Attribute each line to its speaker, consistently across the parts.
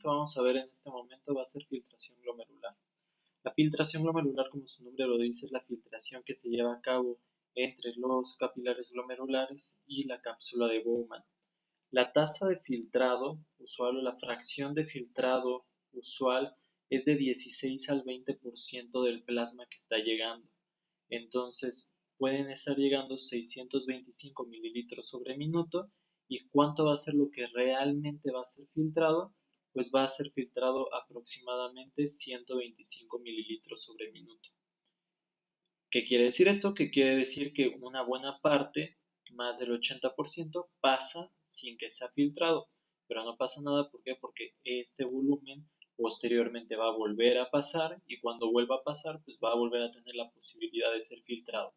Speaker 1: que vamos a ver en este momento va a ser filtración glomerular. La filtración glomerular, como su nombre lo dice, es la filtración que se lleva a cabo entre los capilares glomerulares y la cápsula de Bowman. La tasa de filtrado usual o la fracción de filtrado usual es de 16 al 20% del plasma que está llegando. Entonces, pueden estar llegando 625 mililitros sobre minuto. ¿Y cuánto va a ser lo que realmente va a ser filtrado? Pues va a ser filtrado aproximadamente 125 mililitros sobre minuto. ¿Qué quiere decir esto? Que quiere decir que una buena parte, más del 80%, pasa sin que sea filtrado. Pero no pasa nada, ¿por qué? Porque este volumen posteriormente va a volver a pasar y cuando vuelva a pasar, pues va a volver a tener la posibilidad de ser filtrado.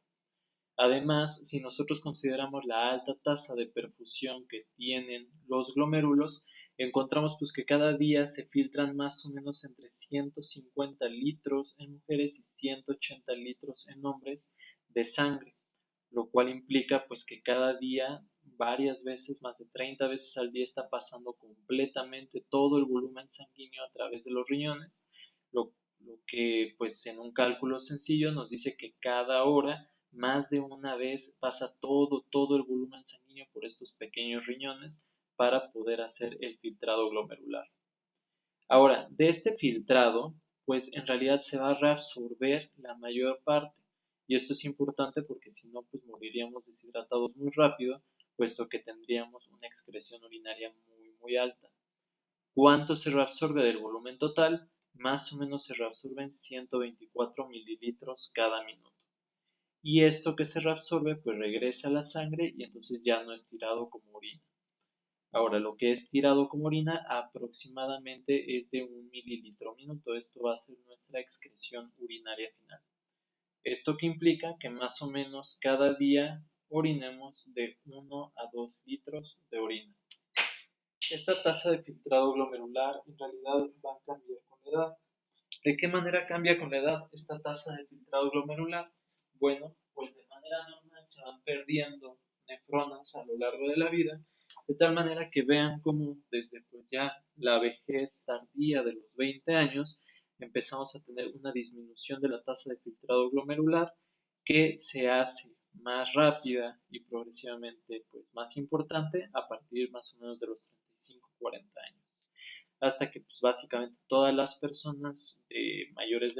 Speaker 1: Además, si nosotros consideramos la alta tasa de perfusión que tienen los glomérulos, encontramos pues que cada día se filtran más o menos entre 150 litros en mujeres y 180 litros en hombres de sangre, lo cual implica pues que cada día, varias veces, más de 30 veces al día está pasando completamente todo el volumen sanguíneo a través de los riñones, lo que pues en un cálculo sencillo nos dice que cada hora más de una vez pasa todo el volumen sanguíneo por estos pequeños riñones para poder hacer el filtrado glomerular. Ahora, de este filtrado, pues en realidad se va a reabsorber la mayor parte. Y esto es importante porque si no, pues moriríamos deshidratados muy rápido, puesto que tendríamos una excreción urinaria muy alta. ¿Cuánto se reabsorbe del volumen total? Más o menos se reabsorben 124 mililitros cada minuto. Y esto que se reabsorbe, pues regresa a la sangre y entonces ya no es tirado como orina. Ahora, lo que es tirado como orina aproximadamente es de 1 mililitro minuto. Esto va a ser nuestra excreción urinaria final. Esto que implica que más o menos cada día orinemos de 1 a 2 litros de orina. Esta tasa de filtrado glomerular en realidad va a cambiar con la edad. ¿De qué manera cambia con la edad esta tasa de filtrado glomerular? Bueno, pues de manera normal se van perdiendo nefronas a lo largo de la vida, de tal manera que vean cómo desde pues ya la vejez tardía de los 20 años empezamos a tener una disminución de la tasa de filtrado glomerular que se hace más rápida y progresivamente pues más importante a partir más o menos de los 35-40 años hasta que pues básicamente todas las personas mayores,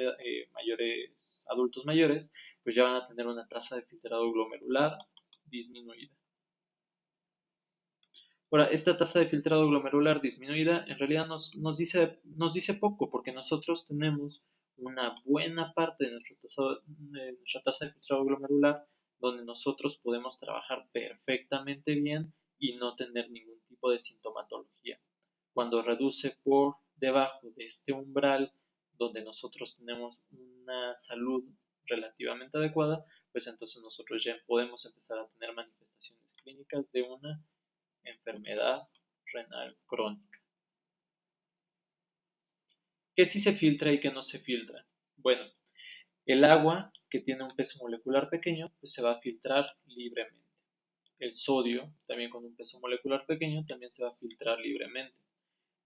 Speaker 1: adultos mayores, pues ya van a tener una tasa de filtrado glomerular disminuida. Ahora, esta tasa de filtrado glomerular disminuida en realidad nos dice poco porque nosotros tenemos una buena parte de nuestra tasa de filtrado glomerular donde nosotros podemos trabajar perfectamente bien y no tener ningún tipo de sintomatología. Cuando reduce por debajo de este umbral donde nosotros tenemos una salud relativamente adecuada, pues entonces nosotros ya podemos empezar a tener manifestaciones clínicas de una enfermedad renal crónica. ¿Qué sí se filtra y qué no se filtra? Bueno, el agua que tiene un peso molecular pequeño, pues se va a filtrar libremente. El sodio, también con un peso molecular pequeño, también se va a filtrar libremente.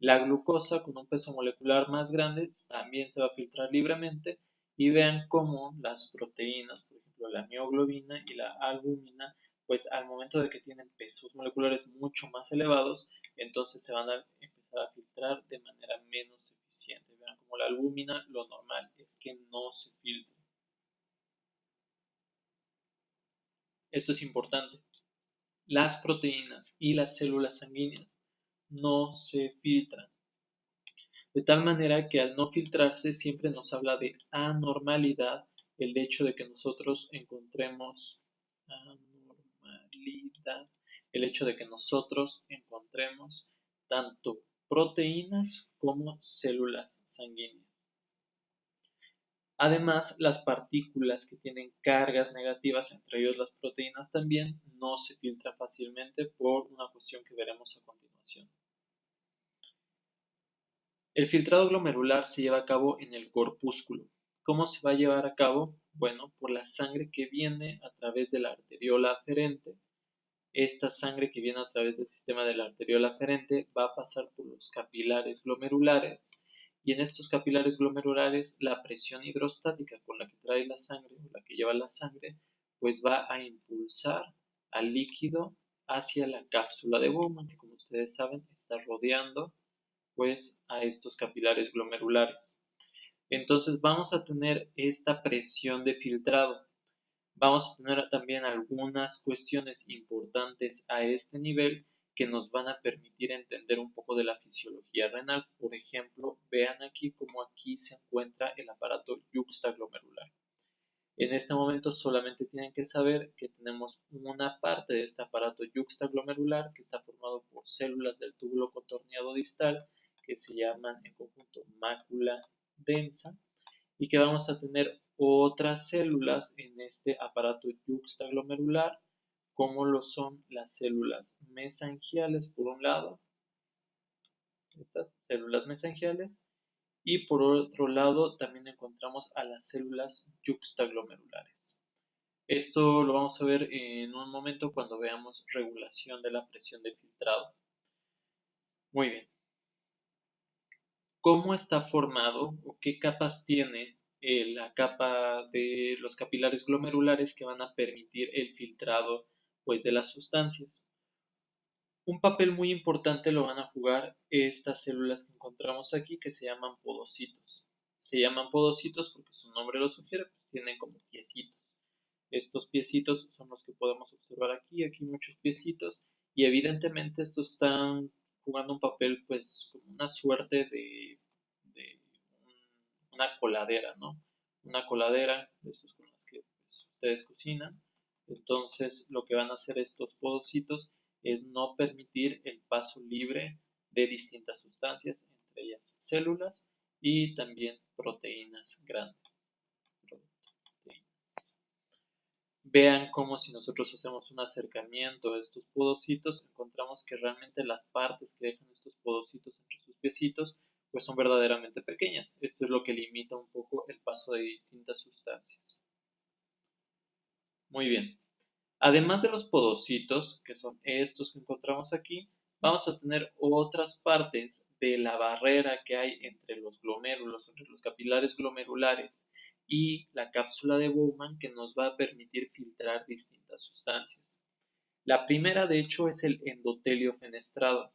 Speaker 1: La glucosa con un peso molecular más grande también se va a filtrar libremente y vean cómo las proteínas, por ejemplo la mioglobina y la albúmina, pues al momento de que tienen pesos moleculares mucho más elevados, entonces se van a empezar a filtrar de manera menos eficiente. Vean como la albúmina, lo normal es que no se filtre. Esto es importante. Las proteínas y las células sanguíneas no se filtran. De tal manera que al no filtrarse siempre nos habla de anormalidad el hecho de que nosotros encontremos anormalidad, el hecho de que nosotros encontremos tanto proteínas como células sanguíneas. Además, las partículas que tienen cargas negativas, entre ellos las proteínas también, no se filtran fácilmente por una cuestión que veremos a continuación. El filtrado glomerular se lleva a cabo en el corpúsculo. ¿Cómo se va a llevar a cabo? Bueno, por la sangre que viene a través de la arteriola aferente esta sangre que viene a través del sistema de la arteriola aferente va a pasar por los capilares glomerulares y en estos capilares glomerulares la presión hidrostática con la que trae la sangre o la que lleva la sangre pues va a impulsar al líquido hacia la cápsula de Bowman que como ustedes saben está rodeando pues a estos capilares glomerulares. Entonces vamos a tener esta presión de filtrado. Vamos a tener también algunas cuestiones importantes a este nivel que nos van a permitir entender un poco de la fisiología renal. Por ejemplo, vean aquí cómo aquí se encuentra el aparato yuxtaglomerular. En este momento solamente tienen que saber que tenemos una parte de este aparato yuxtaglomerular que está formado por células del túbulo contorneado distal que se llaman en conjunto mácula densa y que vamos a tener otras células en este aparato yuxtaglomerular, como lo son las células mesangiales por un lado, estas células mesangiales, y por otro lado también encontramos a las células yuxtaglomerulares. Esto lo vamos a ver en un momento cuando veamos regulación de la presión de filtrado. Muy bien. ¿Cómo está formado o qué capas tiene la capa de los capilares glomerulares que van a permitir el filtrado pues, de las sustancias? Un papel muy importante lo van a jugar estas células que encontramos aquí que se llaman podocitos. Se llaman podocitos porque su nombre lo sugiere, pues, tienen como piecitos. Estos piecitos son los que podemos observar aquí, aquí muchos piecitos y evidentemente estos están jugando un papel pues como una suerte de una coladera, ¿no? Una coladera, de estos con las que pues, ustedes cocinan. Entonces lo que van a hacer estos podocitos es no permitir el paso libre de distintas sustancias, entre ellas células y también proteínas grandes. Vean cómo si nosotros hacemos un acercamiento a estos podocitos, encontramos que realmente las partes que dejan estos podocitos entre sus piecitos pues son verdaderamente pequeñas. Esto es lo que limita un poco el paso de distintas sustancias. Muy bien. Además de los podocitos, que son estos que encontramos aquí, vamos a tener otras partes de la barrera que hay entre los glomérulos, entre los capilares glomerulares y la cápsula de Bowman que nos va a permitir filtrar distintas sustancias. La primera, de hecho, es el endotelio fenestrado.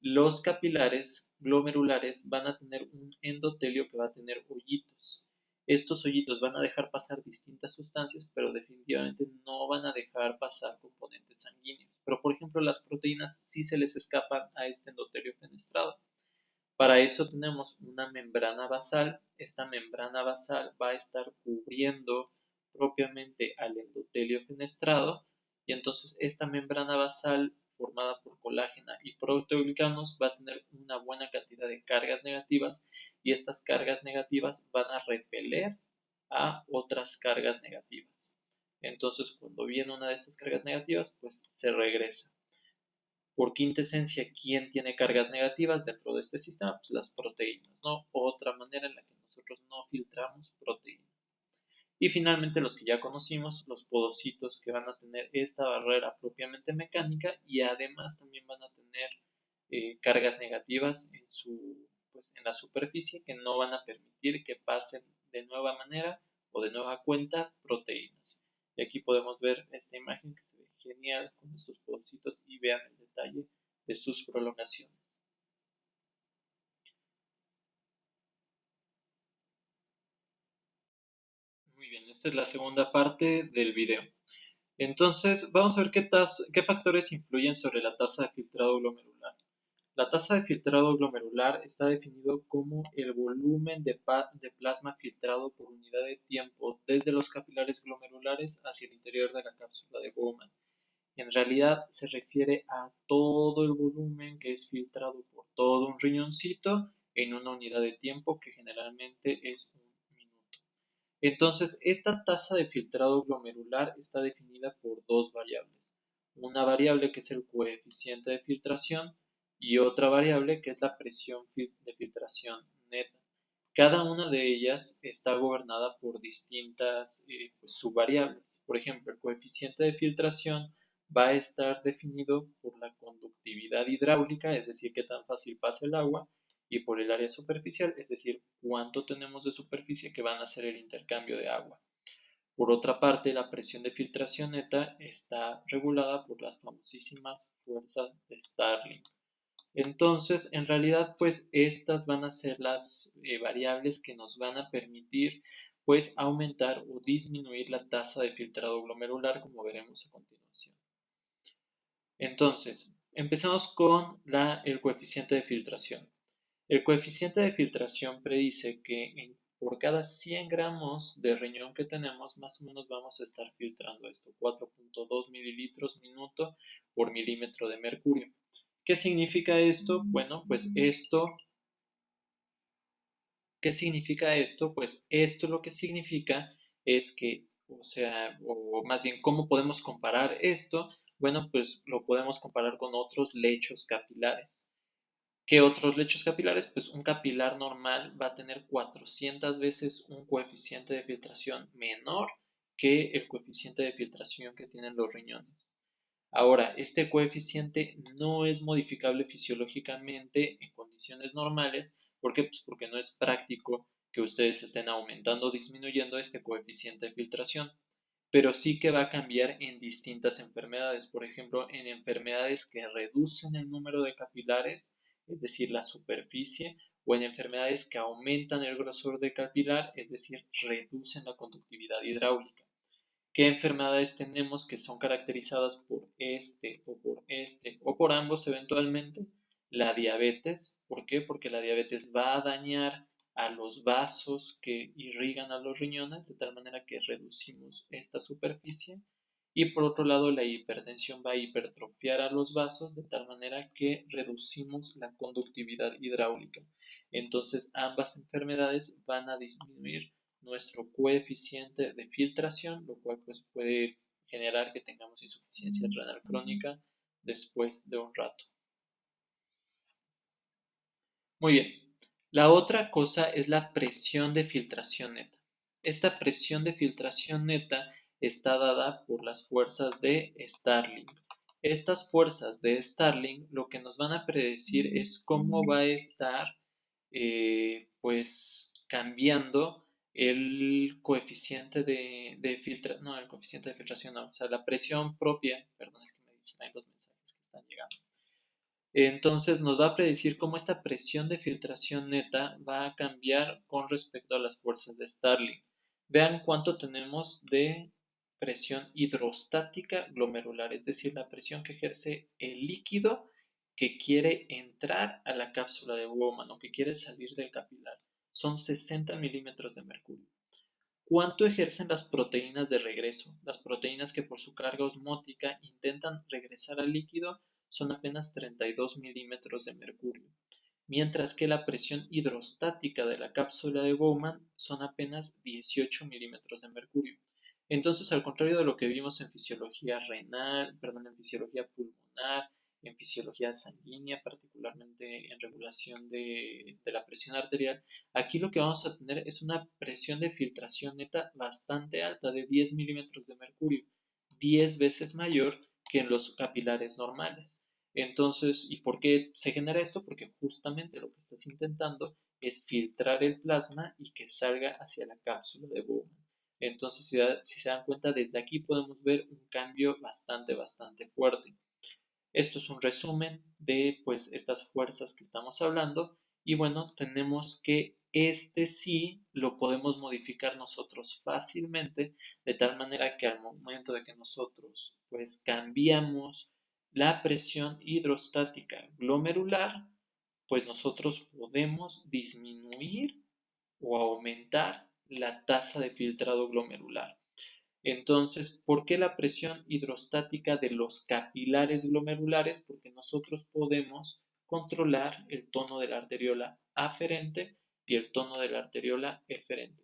Speaker 1: Los capilares glomerulares van a tener un endotelio que va a tener hoyitos. Estos hoyitos van a dejar pasar distintas sustancias, pero definitivamente no van a dejar pasar componentes sanguíneos. Pero, por ejemplo, las proteínas sí se les escapan a este endotelio fenestrado. Para eso tenemos una membrana basal. Esta membrana basal va a estar cubriendo propiamente al endotelio fenestrado y entonces esta membrana basal formada por colágena y proteoglicanos va a tener una buena cantidad de cargas negativas y estas cargas negativas van a repeler a otras cargas negativas. Entonces cuando viene una de estas cargas negativas pues se regresa. Por quinta esencia, ¿quién tiene cargas negativas dentro de este sistema? Pues las proteínas, ¿no? Otra manera en la que nosotros no filtramos proteínas. Y finalmente los que ya conocimos, los podocitos que van a tener esta barrera propiamente mecánica y además también van a tener cargas negativas pues, en la superficie que no van a permitir que pasen de nueva manera o de nueva cuenta proteínas. Y aquí podemos ver esta imagen que se ve genial con estos podocitos y vean el detalle de sus prolongaciones. Muy bien, esta es la segunda parte del video. Entonces, vamos a ver qué factores influyen sobre la tasa de filtrado glomerular. La tasa de filtrado glomerular está definido como el volumen de plasma filtrado por unidad de tiempo desde los capilares glomerulares hacia el interior de la cápsula de Bowman. En realidad se refiere a todo el volumen que es filtrado por todo un riñoncito en una unidad de tiempo que generalmente es un minuto. Entonces, esta tasa de filtrado glomerular está definida por dos variables. Una variable que es el coeficiente de filtración y otra variable que es la presión de filtración neta. Cada una de ellas está gobernada por distintas pues, subvariables. Por ejemplo, el coeficiente de filtración va a estar definido por la conductividad hidráulica, es decir, qué tan fácil pasa el agua, y por el área superficial, es decir, cuánto tenemos de superficie que van a hacer el intercambio de agua. Por otra parte, la presión de filtración neta está regulada por las famosísimas fuerzas de Starling. Entonces, en realidad, pues estas van a ser las variables que nos van a permitir, pues, aumentar o disminuir la tasa de filtrado glomerular, como veremos a continuación. Entonces, empezamos con el coeficiente de filtración. El coeficiente de filtración predice que por cada 100 gramos de riñón que tenemos, más o menos vamos a estar filtrando esto, 4.2 mililitros minuto por milímetro de mercurio. ¿Qué significa esto? Bueno, pues ¿qué significa esto? Pues esto lo que significa es que, o sea, o más bien, ¿cómo podemos comparar esto? Bueno, pues lo podemos comparar con otros lechos capilares. ¿Qué otros lechos capilares? Pues un capilar normal va a tener 400 veces un coeficiente de filtración menor que el coeficiente de filtración que tienen los riñones. Ahora, este coeficiente no es modificable fisiológicamente en condiciones normales. ¿Por qué? Pues porque no es práctico que ustedes estén aumentando o disminuyendo este coeficiente de filtración, pero sí que va a cambiar en distintas enfermedades. Por ejemplo, en enfermedades que reducen el número de capilares, es decir, la superficie, o en enfermedades que aumentan el grosor de capilar, es decir, reducen la conductividad hidráulica. ¿Qué enfermedades tenemos que son caracterizadas por este o por ambos eventualmente? La diabetes. ¿Por qué? Porque la diabetes va a dañar a los vasos que irrigan a los riñones de tal manera que reducimos esta superficie. Y por otro lado, la hipertensión va a hipertrofiar a los vasos de tal manera que reducimos la conductividad hidráulica. Entonces, ambas enfermedades van a disminuir nuestro coeficiente de filtración, lo cual pues, puede generar que tengamos insuficiencia renal crónica después de un rato. Muy bien. La otra cosa es la presión de filtración neta. Esta presión de filtración neta está dada por las fuerzas de Starling. Estas fuerzas de Starling lo que nos van a predecir es cómo va a estar pues cambiando el coeficiente de filtración, no, el coeficiente de filtración no, o sea, la presión propia, perdón, es que me dicen ahí los mensajes que están llegando. Entonces nos va a predecir cómo esta presión de filtración neta va a cambiar con respecto a las fuerzas de Starling. Vean cuánto tenemos de presión hidrostática glomerular, es decir, la presión que ejerce el líquido que quiere entrar a la cápsula de Bowman o que quiere salir del capilar. Son 60 milímetros de mercurio. ¿Cuánto ejercen las proteínas de regreso? Las proteínas que por su carga osmótica intentan regresar al líquido son apenas 32 milímetros de mercurio, mientras que la presión hidrostática de la cápsula de Bowman son apenas 18 milímetros de mercurio. Entonces, al contrario de lo que vimos en fisiología renal, perdón, en fisiología pulmonar, en fisiología sanguínea, particularmente en regulación de la presión arterial, aquí lo que vamos a tener es una presión de filtración neta bastante alta, de 10 milímetros de mercurio, 10 veces mayor que en los capilares normales. Entonces, ¿y por qué se genera esto? Porque justamente lo que estás intentando es filtrar el plasma y que salga hacia la cápsula de Bowman. Entonces, si se dan cuenta, desde aquí podemos ver un cambio bastante fuerte. Esto es un resumen de pues estas fuerzas que estamos hablando y bueno, tenemos que este sí lo podemos modificar nosotros fácilmente de tal manera que al momento de que nosotros pues cambiamos la presión hidrostática glomerular, pues nosotros podemos disminuir o aumentar la tasa de filtrado glomerular. Entonces, ¿por qué la presión hidrostática de los capilares glomerulares? Porque nosotros podemos controlar el tono de la arteriola aferente y el tono de la arteriola eferente.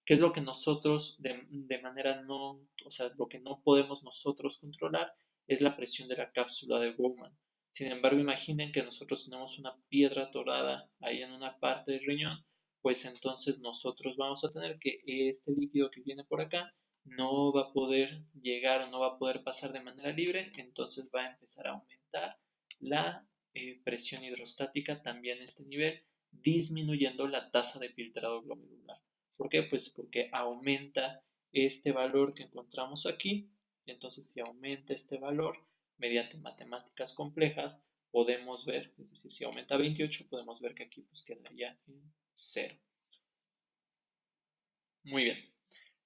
Speaker 1: ¿Qué es lo que nosotros de manera no, o sea, lo que no podemos nosotros controlar es la presión de la cápsula de Bowman? Sin embargo, imaginen que nosotros tenemos una piedra atorada ahí en una parte del riñón, pues entonces nosotros vamos a tener que este líquido que viene por acá no va a poder llegar o no va a poder pasar de manera libre, entonces va a empezar a aumentar la presión hidrostática también a este nivel, disminuyendo la tasa de filtrado glomerular. ¿Por qué? Pues porque aumenta este valor que encontramos aquí. Entonces, si aumenta este valor mediante matemáticas complejas, podemos ver, es decir, si aumenta a 28, podemos ver que aquí pues quedaría en 0. Muy bien.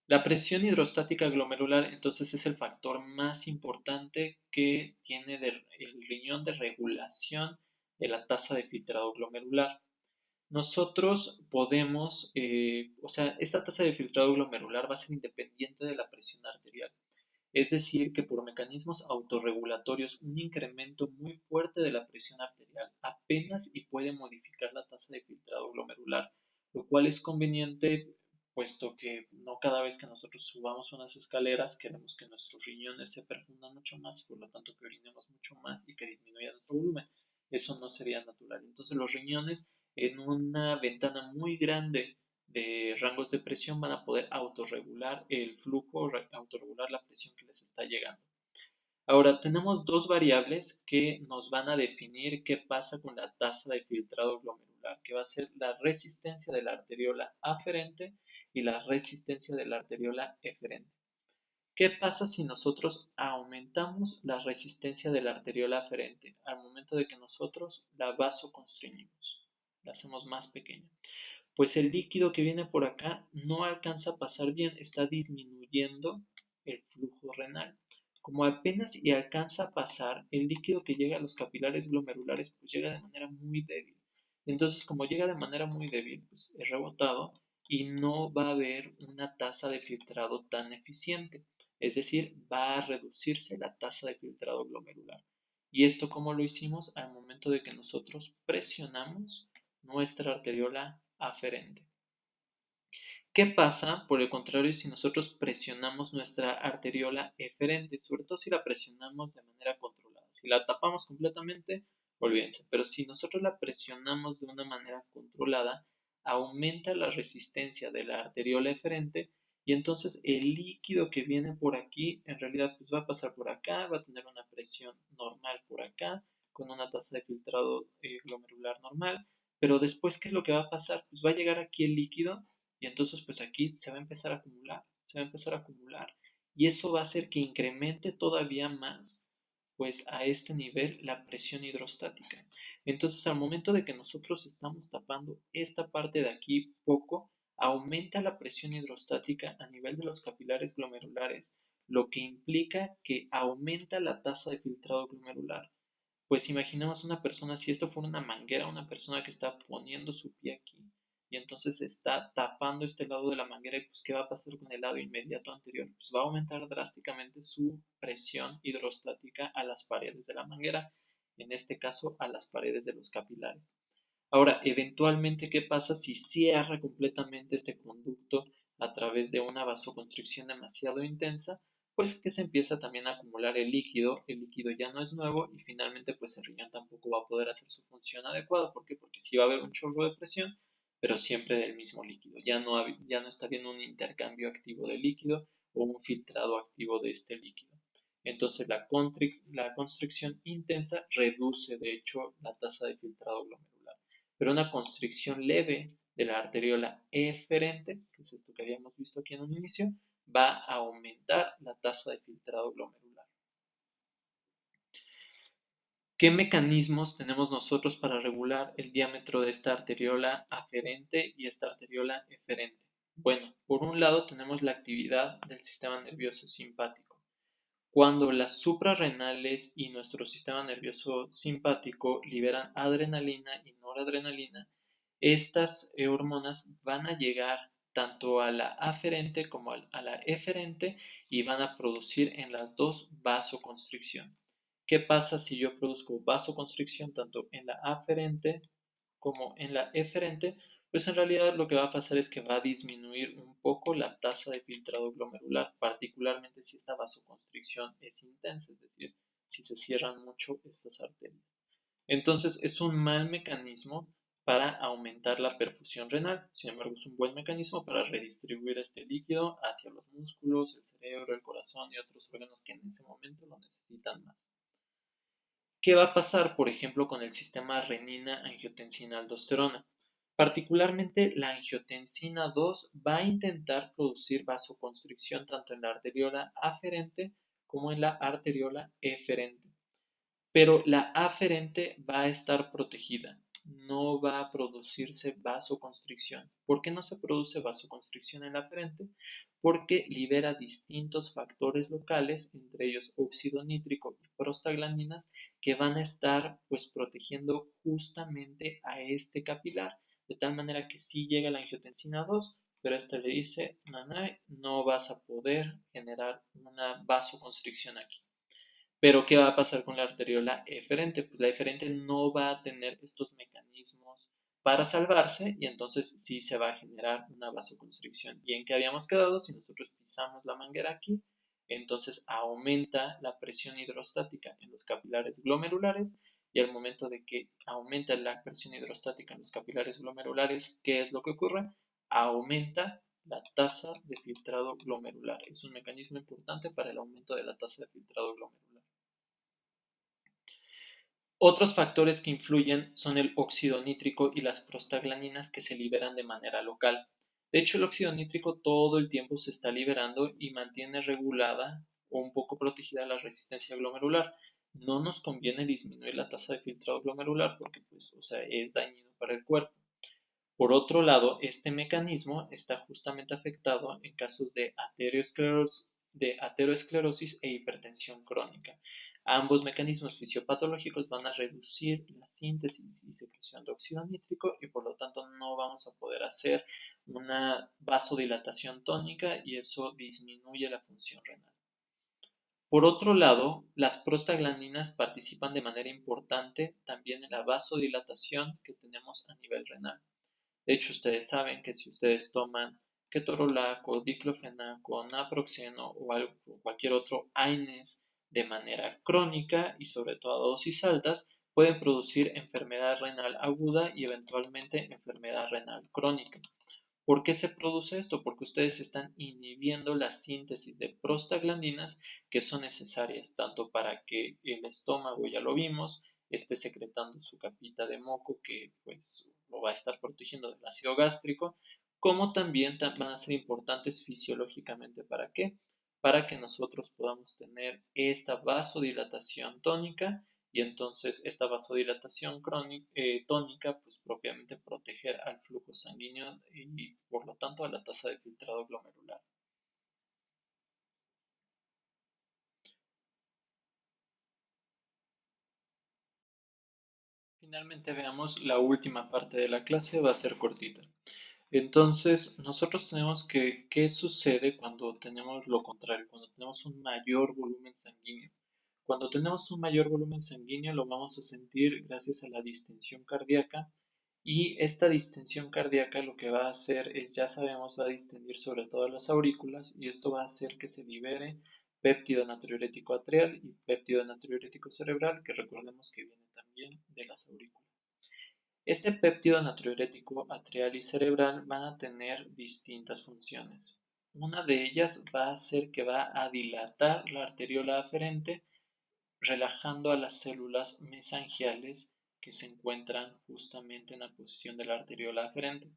Speaker 1: La presión hidrostática glomerular entonces es el factor más importante que tiene el riñón de regulación de la tasa de filtrado glomerular. Nosotros podemos, o sea, esta tasa de filtrado glomerular va a ser independiente de la presión arterial. Es decir, que por mecanismos autorregulatorios, un incremento muy fuerte de la presión arterial apenas y puede modificar la tasa de filtrado glomerular, lo cual es conveniente puesto que no cada vez que nosotros subamos unas escaleras queremos que nuestros riñones se perfundan mucho más y por lo tanto que orinemos mucho más y que disminuya nuestro volumen. Eso no sería natural. Entonces los riñones en una ventana muy grande de rangos de presión van a poder autorregular el flujo, autorregular la presión que les está llegando. Ahora, tenemos dos variables que nos van a definir qué pasa con la tasa de filtrado glomerular, que va a ser la resistencia de la arteriola aferente y la resistencia de la arteriola eferente. ¿Qué pasa si nosotros aumentamos la resistencia de la arteriola aferente al momento de que nosotros la vasoconstringimos? La hacemos más pequeña. Pues el líquido que viene por acá no alcanza a pasar bien, está disminuyendo el flujo renal. Como apenas y alcanza a pasar, el líquido que llega a los capilares glomerulares pues llega de manera muy débil. Entonces, como llega de manera muy débil, pues es rebotado y no va a haber una tasa de filtrado tan eficiente. Es decir, va a reducirse la tasa de filtrado glomerular. ¿Y esto cómo lo hicimos? Al momento de que nosotros presionamos nuestra arteriola aferente. ¿Qué pasa, por el contrario, si nosotros presionamos nuestra arteriola eferente? Sobre todo si la presionamos de manera controlada. Si la tapamos completamente, olvídense. Pero si nosotros la presionamos de una manera controlada, aumenta la resistencia de la arteriola eferente y entonces el líquido que viene por aquí en realidad pues va a pasar por acá, va a tener una presión normal por acá, con una tasa de filtrado glomerular normal. Pero después, ¿qué es lo que va a pasar? Pues va a llegar aquí el líquido y entonces pues aquí se va a empezar a acumular, se va a empezar a acumular. Y eso va a hacer que incremente todavía más pues a este nivel la presión hidrostática. Entonces al momento de que nosotros estamos tapando esta parte de aquí poco, aumenta la presión hidrostática a nivel de los capilares glomerulares, lo que implica que aumenta la tasa de filtrado glomerular. Pues imaginemos una persona, si esto fuera una manguera, una persona que está poniendo su pie aquí y entonces está tapando este lado de la manguera y pues ¿qué va a pasar con el lado inmediato anterior? Pues va a aumentar drásticamente su presión hidrostática a las paredes de la manguera, en este caso a las paredes de los capilares. Ahora, eventualmente, ¿qué pasa si cierra completamente este conducto a través de una vasoconstricción demasiado intensa? Pues que se empieza también a acumular el líquido ya no es nuevo y finalmente pues el riñón tampoco va a poder hacer su función adecuada. ¿Por qué? Porque sí va a haber un chorro de presión, pero siempre del mismo líquido. Ya no está viendo un intercambio activo de líquido o un filtrado activo de este líquido. Entonces la constricción intensa reduce de hecho la tasa de filtrado glomerular, pero una constricción leve de la arteriola eferente, que es esto que habíamos visto aquí en un inicio, va a aumentar la tasa de filtrado glomerular. ¿Qué mecanismos tenemos nosotros para regular el diámetro de esta arteriola aferente y esta arteriola eferente? Bueno, por un lado tenemos la actividad del sistema nervioso simpático. Cuando las suprarrenales y nuestro sistema nervioso simpático liberan adrenalina y noradrenalina, estas hormonas van a llegar tanto a la aferente como a la eferente y van a producir en las dos vasoconstricción. ¿Qué pasa si yo produzco vasoconstricción tanto en la aferente como en la eferente? Pues en realidad lo que va a pasar es que va a disminuir un poco la tasa de filtrado glomerular, particularmente si esta vasoconstricción es intensa, es decir, si se cierran mucho estas arterias. Entonces es un mal mecanismo para aumentar la perfusión renal. Sin embargo, es un buen mecanismo para redistribuir este líquido hacia los músculos, el cerebro, el corazón y otros órganos que en ese momento lo necesitan más. ¿Qué va a pasar, por ejemplo, con el sistema renina-angiotensina-aldosterona? Particularmente la angiotensina 2 va a intentar producir vasoconstricción tanto en la arteriola aferente como en la arteriola eferente. Pero la aferente va a estar protegida, no va a producirse vasoconstricción. ¿Por qué no se produce vasoconstricción en la aferente? Porque libera distintos factores locales, entre ellos óxido nítrico y prostaglandinas, que van a estar pues protegiendo justamente a este capilar, de tal manera que sí llega la angiotensina 2, pero esta le dice, no vas a poder generar una vasoconstricción aquí. Pero ¿qué va a pasar con la arteriola eferente? Pues la eferente no va a tener estos mecanismos para salvarse y entonces sí se va a generar una vasoconstricción. ¿Y en qué habíamos quedado? Si nosotros pisamos la manguera aquí, entonces aumenta la presión hidrostática en los capilares glomerulares y al momento de que aumenta la presión hidrostática en los capilares glomerulares, ¿qué es lo que ocurre? Aumenta la tasa de filtrado glomerular. Es un mecanismo importante para el aumento de la tasa de filtrado glomerular. Otros factores que influyen son el óxido nítrico y las prostaglandinas que se liberan de manera local. De hecho, el óxido nítrico todo el tiempo se está liberando y mantiene regulada o un poco protegida la resistencia glomerular. No nos conviene disminuir la tasa de filtrado glomerular porque pues, es dañino para el cuerpo. Por otro lado, este mecanismo está justamente afectado en casos de aterosclerosis e hipertensión crónica. Ambos mecanismos fisiopatológicos van a reducir la síntesis y secreción de óxido nítrico y por lo tanto no vamos a poder hacer una vasodilatación tónica y eso disminuye la función renal. Por otro lado, las prostaglandinas participan de manera importante también en la vasodilatación que tenemos a nivel renal. De hecho, ustedes saben que si ustedes toman ketorolaco, diclofenaco, naproxeno o cualquier otro AINES de manera crónica y sobre todo a dosis altas, pueden producir enfermedad renal aguda y eventualmente enfermedad renal crónica. ¿Por qué se produce esto? Porque ustedes están inhibiendo la síntesis de prostaglandinas que son necesarias tanto para que el estómago, ya lo vimos, esté secretando su capita de moco que pues lo va a estar protegiendo del ácido gástrico, como también van a ser importantes fisiológicamente. ¿Para qué? Para que nosotros podamos tener esta vasodilatación tónica y entonces esta vasodilatación tónica, pues propiamente proteger al flujo sanguíneo y por lo tanto a la tasa de filtrado glomerular. Finalmente veamos la última parte de la clase, va a ser cortita. Entonces, nosotros tenemos que, ¿qué sucede cuando tenemos lo contrario? Cuando tenemos un mayor volumen sanguíneo. Cuando tenemos un mayor volumen sanguíneo lo vamos a sentir gracias a la distensión cardíaca y esta distensión cardíaca lo que va a hacer es, ya sabemos, va a distendir sobre todas las aurículas y esto va a hacer que se libere péptido natriurético atrial y péptido natriurético cerebral, que recordemos que viene también de las aurículas. Este péptido natriurético atrial y cerebral van a tener distintas funciones. Una de ellas va a ser que va a dilatar la arteriola aferente, relajando a las células mesangiales que se encuentran justamente en la posición de la arteriola aferente.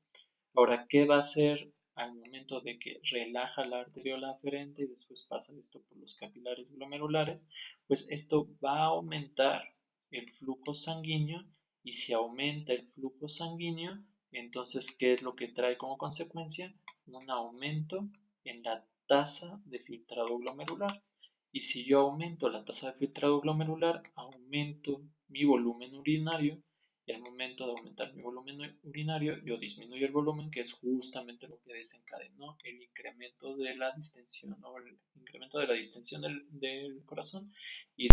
Speaker 1: Ahora, ¿qué va a hacer al momento de que relaja la arteriola aferente y después pasa esto por los capilares glomerulares? Pues esto va a aumentar el flujo sanguíneo y si aumenta el flujo sanguíneo, entonces, ¿qué es lo que trae como consecuencia? Un aumento en la tasa de filtrado glomerular. Y si yo aumento la tasa de filtrado glomerular, aumento mi volumen urinario y al momento de aumentar mi volumen urinario, yo disminuyo el volumen, que es justamente lo que desencadenó el incremento de la distensión o el incremento de la distensión del corazón y